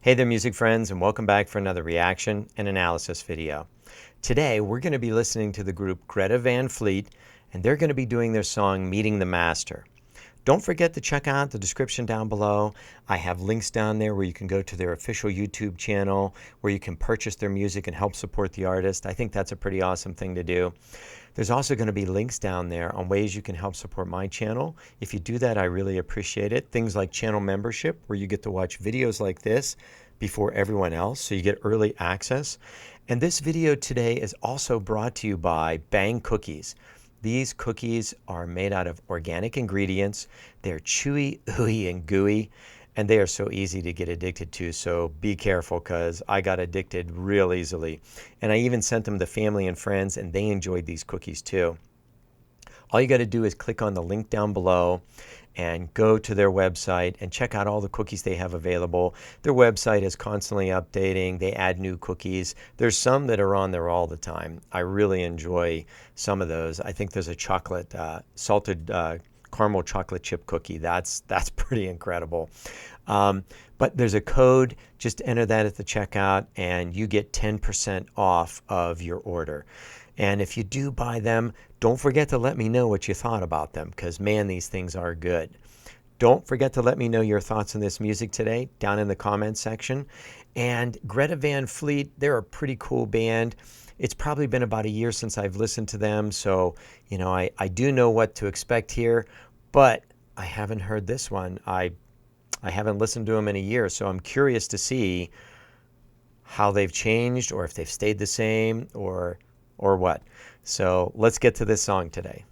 Hey there, music friends, and welcome back for another reaction and analysis video. Today, we're going to be listening to the group Greta Van Fleet, and they're going to be doing their song, Meeting the Master. Don't forget to check out the description down below. I have links down there where you can go to their official YouTube channel, where you can purchase their music and help support the artist. I think that's a pretty awesome thing to do. There's also going to be links down there on ways you can help support my channel. If you do that, I really appreciate it. Things like channel membership, where you get to watch videos like this before everyone else, so you get early access. And this video today is also brought to you by Bang Cookies. These cookies are made out of organic ingredients. They're chewy, ooey, and gooey, and they are so easy to get addicted to, so be careful, because I got addicted real easily. And I even sent them to family and friends, and they enjoyed these cookies too. All you got to do is click on the link down below and go to their website and check out all the cookies they have available. Their website is constantly updating. They add new cookies. There's some that are on there all the time. I really enjoy some of those. I think there's a chocolate, salted caramel chocolate chip cookie. That's pretty incredible. But there's a code. Just enter that at the checkout and you get 10% off of your order. And if you do buy them, don't forget to let me know what you thought about them, because man, these things are good. Don't forget to let me know your thoughts on this music today down in the comments section. And Greta Van Fleet, they're a pretty cool band. It's probably been about a year since I've listened to them, so you know, I do know what to expect here, but I haven't heard this one. I haven't listened to them in a year, so I'm curious to see how they've changed, or if they've stayed the same, or what. So let's get to this song today.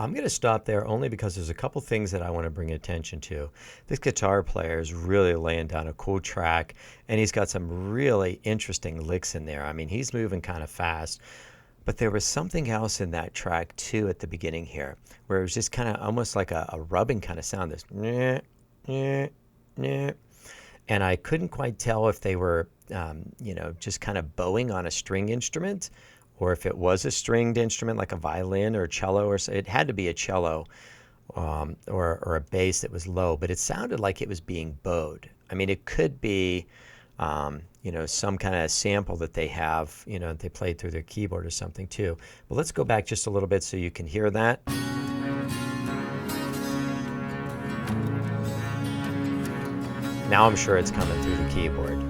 I'm going to stop there only because there's a couple things that I want to bring attention to. This guitar player is really laying down a cool track, and he's got some really interesting licks in there. I mean, he's moving kind of fast, but there was something else in that track too at the beginning here, where it was just kind of almost like a rubbing kind of sound, this nyeh, nyeh, nyeh. And I couldn't quite tell if they were, you know, just kind of bowing on a string instrument, or if it was a stringed instrument like a violin or a cello, or it had to be a cello or a bass that was low, but it sounded like it was being bowed. I mean, it could be, you know, some kind of sample that they have, you know, they played through their keyboard or something too. But let's go back just a little bit so you can hear that. Now I'm sure it's coming through the keyboard.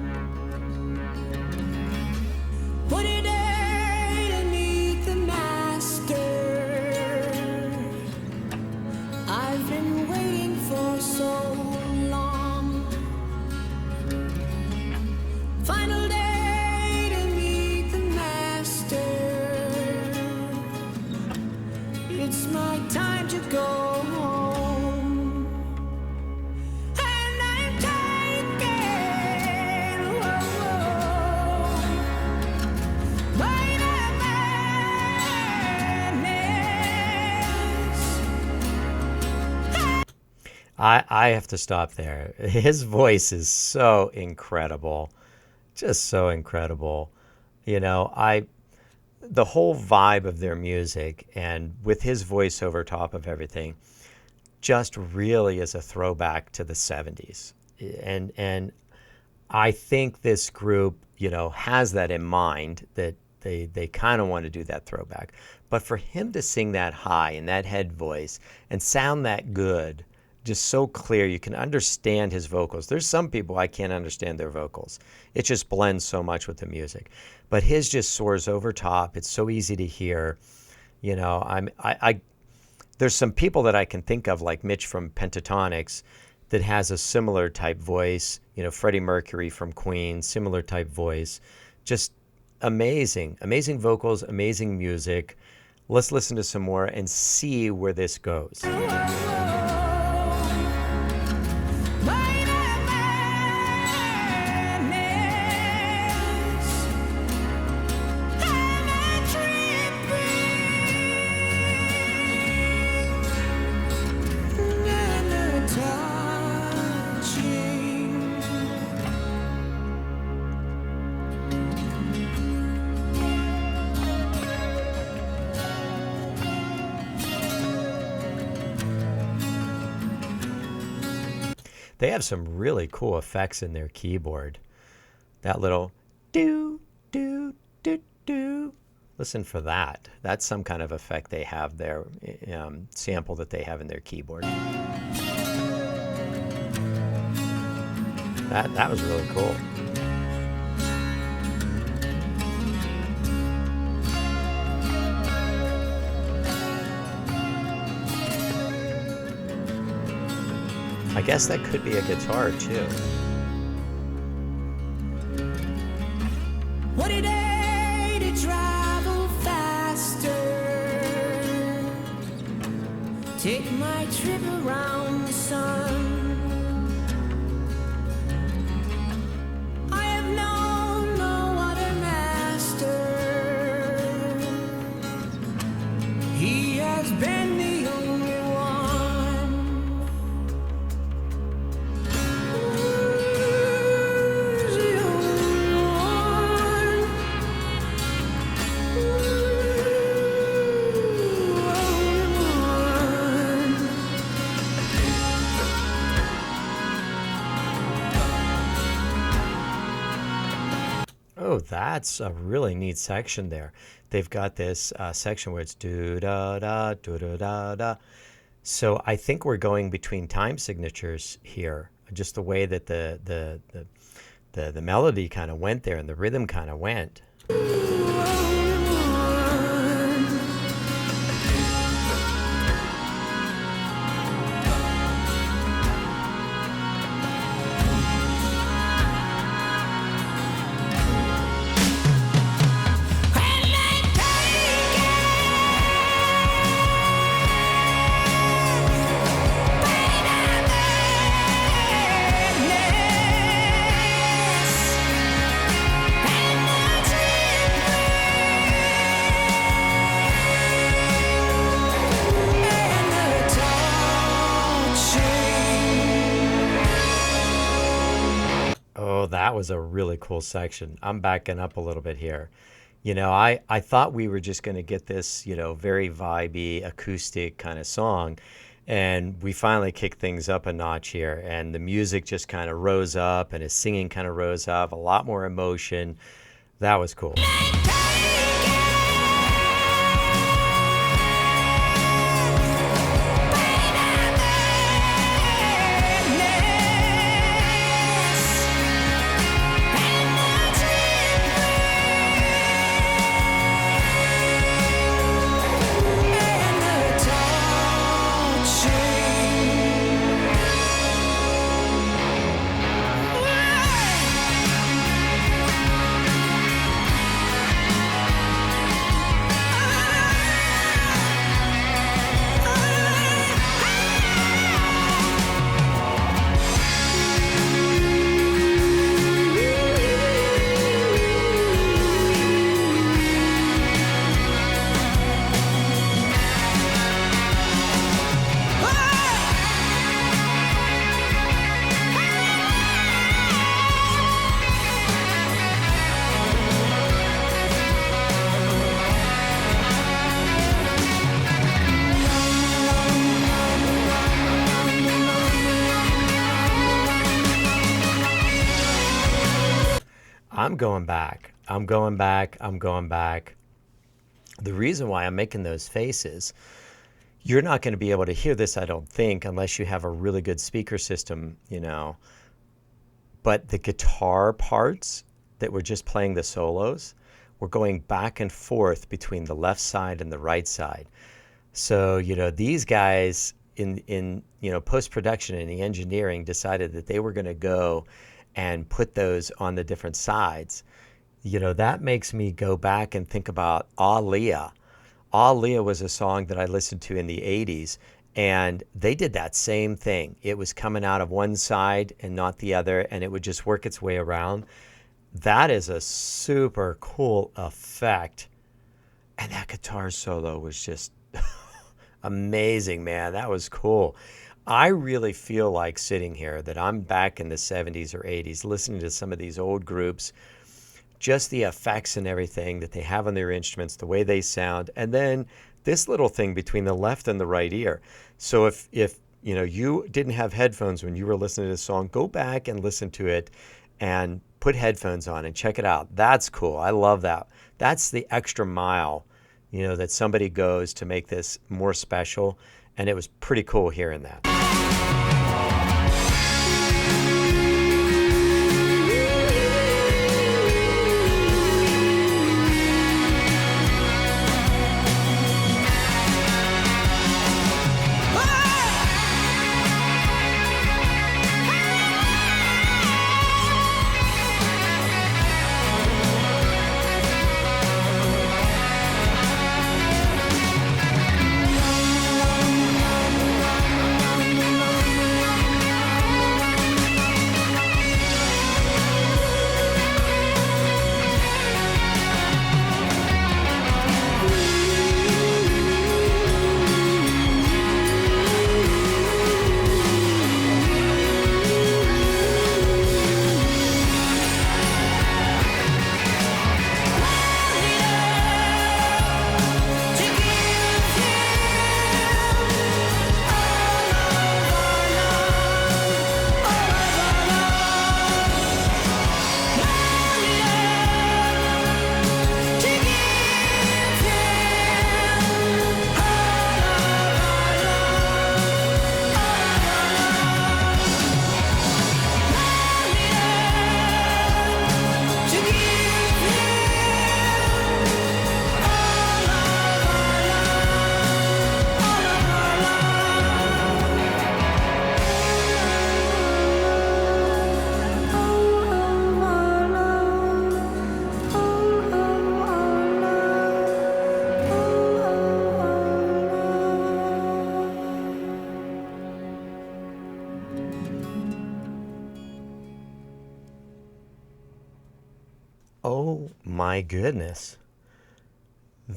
It's my time to go home, and I'm taken by the madness. I have to stop there. His voice is so incredible, just so incredible. You know, the whole vibe of their music, and with his voice over top of everything, just really is a throwback to the 70s. And I think this group, you know, has that in mind, that they kind of want to do that throwback. But for him to sing that high in that head voice and sound that good, just so clear, you can understand his vocals. There's some people I can't understand their vocals. It just blends so much with the music. But his just soars over top. It's so easy to hear. You know, there's some people that I can think of, like Mitch from Pentatonix, that has a similar type voice. You know, Freddie Mercury from Queen, similar type voice. Just amazing, amazing vocals, amazing music. Let's listen to some more and see where this goes. They have some really cool effects in their keyboard. That little do, do, do, do. Listen for that. That's some kind of effect they have there, sample that they have in their keyboard. That was really cool. I guess that could be a guitar too. What a day to travel faster. Take my trip around the sun. I have known no other master. He has been the only one. Who's the only one? Oh, that's a really neat section there. They've got this section where it's do da da do da da da. So I think we're going between time signatures here. Just the way that the melody kind of went there and the rhythm kind of went. Oh, that was a really cool section. I'm backing up a little bit here. I thought we were just going to get this, very vibey, acoustic kind of song. And we finally kicked things up a notch here. And the music just kind of rose up and his singing kind of rose up, a lot more emotion. That was cool. I'm going back. I'm going back. I'm going back. The reason why I'm making those faces, you're not going to be able to hear this, I don't think, unless you have a really good speaker system, But the guitar parts that were just playing the solos were going back and forth between the left side and the right side. So, these guys in post-production and the engineering decided that they were going to go and put those on the different sides. That makes me go back and think about Aaliyah. Aaliyah was a song that I listened to in the 80s, and they did that same thing. It was coming out of one side and not the other, and it would just work its way around. That is a super cool effect. And that guitar solo was just amazing, man. That was cool. I really feel like sitting here that I'm back in the 70s or 80s listening to some of these old groups, just the effects and everything that they have on their instruments, the way they sound, and then this little thing between the left and the right ear. So if you know, you didn't have headphones when you were listening to this song, go back and listen to it and put headphones on and check it out. That's cool. I love that. That's the extra mile, you know, that somebody goes to make this more special. And it was pretty cool hearing that. Oh my goodness.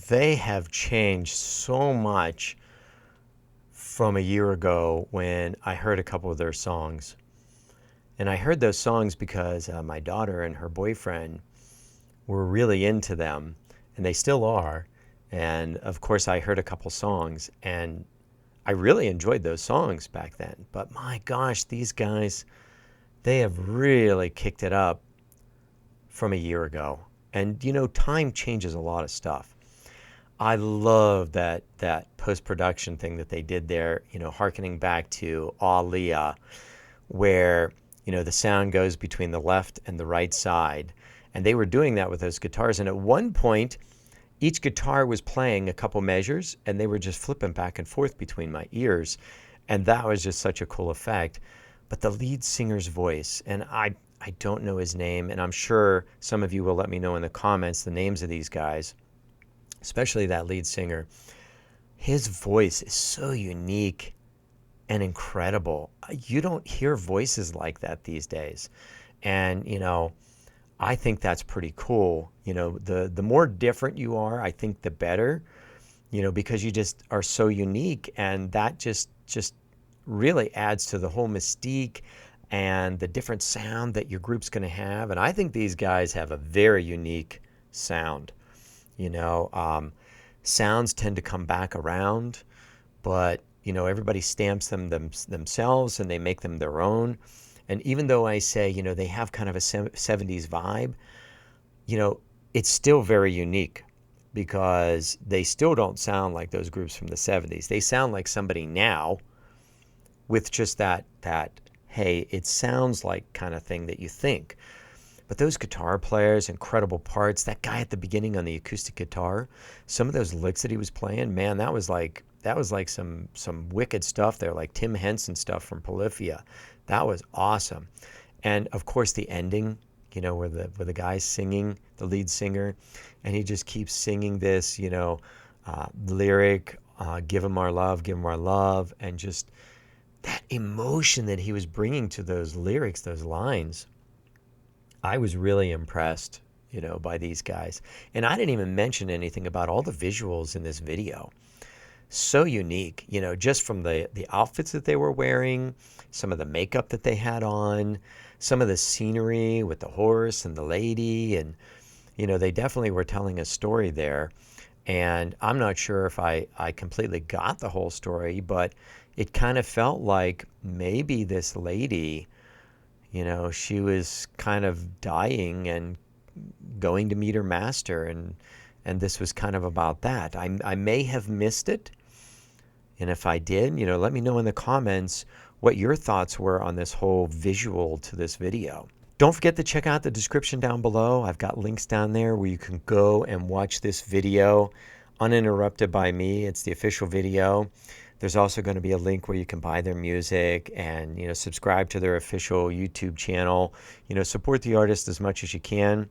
They have changed so much from a year ago when I heard a couple of their songs. And I heard those songs because my daughter and her boyfriend were really into them, and they still are. And of course, I heard a couple songs, and I really enjoyed those songs back then. But my gosh, these guys, they have really kicked it up from a year ago. And you know, time changes a lot of stuff. I love that post-production thing that they did there, you know, hearkening back to Aaliyah, where, you know, the sound goes between the left and the right side. And they were doing that with those guitars. And at one point, each guitar was playing a couple measures, and they were just flipping back and forth between my ears. And that was just such a cool effect. But the lead singer's voice, and I don't know his name, and I'm sure some of you will let me know in the comments the names of these guys, especially that lead singer. His voice is so unique and incredible. You don't hear voices like that these days. And, you know, I think that's pretty cool. You know, the more different you are, I think the better, you know, because you just are so unique, and that just really adds to the whole mystique and the different sound that your group's going to have. And I think these guys have a very unique sound. You know, sounds tend to come back around, but, you know, everybody stamps them themselves, and they make them their own. And even though I say, you know, they have kind of a 70s vibe, you know, it's still very unique, because they still don't sound like those groups from the 70s. They sound like somebody now with just that hey, it sounds like kind of thing that you think. But those guitar players, incredible parts. That guy at the beginning on the acoustic guitar, some of those licks that he was playing, man, that was like some wicked stuff there, like Tim Henson stuff from Polyphia. That was awesome. And of course the ending, you know, where the guy's singing, the lead singer, and he just keeps singing this, you know, lyric, give him our love, and just that emotion that he was bringing to those lyrics, those lines. I was really impressed, you know, by these guys. And I didn't even mention anything about all the visuals in this video. So unique, you know, just from the outfits that they were wearing, some of the makeup that they had on, some of the scenery with the horse and the lady. And, you know, they definitely were telling a story there. And I'm not sure if I completely got the whole story, but it kind of felt like maybe this lady, she was kind of dying and going to meet her master, and this was kind of about that. I may have missed it, and if I did, let me know in the comments what your thoughts were on this whole visual to this video. Don't forget to check out the description down below. I've got links down there where you can go and watch this video uninterrupted by me. It's the official video. There's also going to be a link where you can buy their music and, subscribe to their official YouTube channel. Support the artist as much as you can.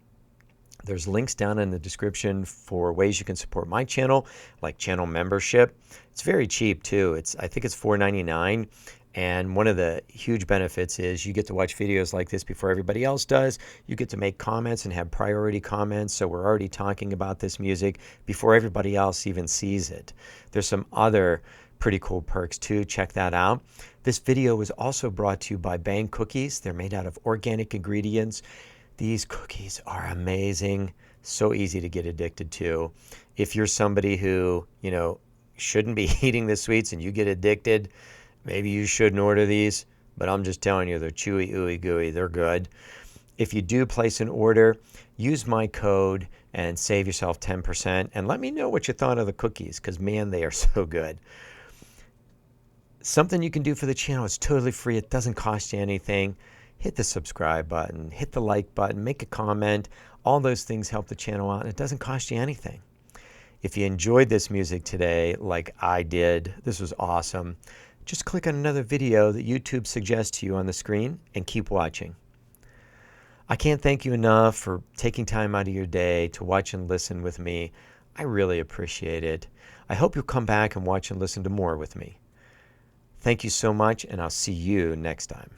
There's links down in the description for ways you can support my channel, like channel membership. It's very cheap too. I think it's $4.99. And one of the huge benefits is you get to watch videos like this before everybody else does. You get to make comments and have priority comments. So we're already talking about this music before everybody else even sees it. There's some other pretty cool perks too. Check that out. This video was also brought to you by Bang Cookies. They're made out of organic ingredients. These cookies are amazing. So easy to get addicted to. If you're somebody who, shouldn't be eating the sweets and you get addicted, maybe you shouldn't order these, but I'm just telling you, they're chewy, ooey gooey. They're good. If you do place an order, use my code and save yourself 10%. And let me know what you thought of the cookies, because, man, they are so good. Something you can do for the channel. It's totally free. It doesn't cost you anything. Hit the subscribe button. Hit the like button. Make a comment. All those things help the channel out, and it doesn't cost you anything. If you enjoyed this music today, like I did, this was awesome. Just click on another video that YouTube suggests to you on the screen and keep watching. I can't thank you enough for taking time out of your day to watch and listen with me. I really appreciate it. I hope you'll come back and watch and listen to more with me. Thank you so much, and I'll see you next time.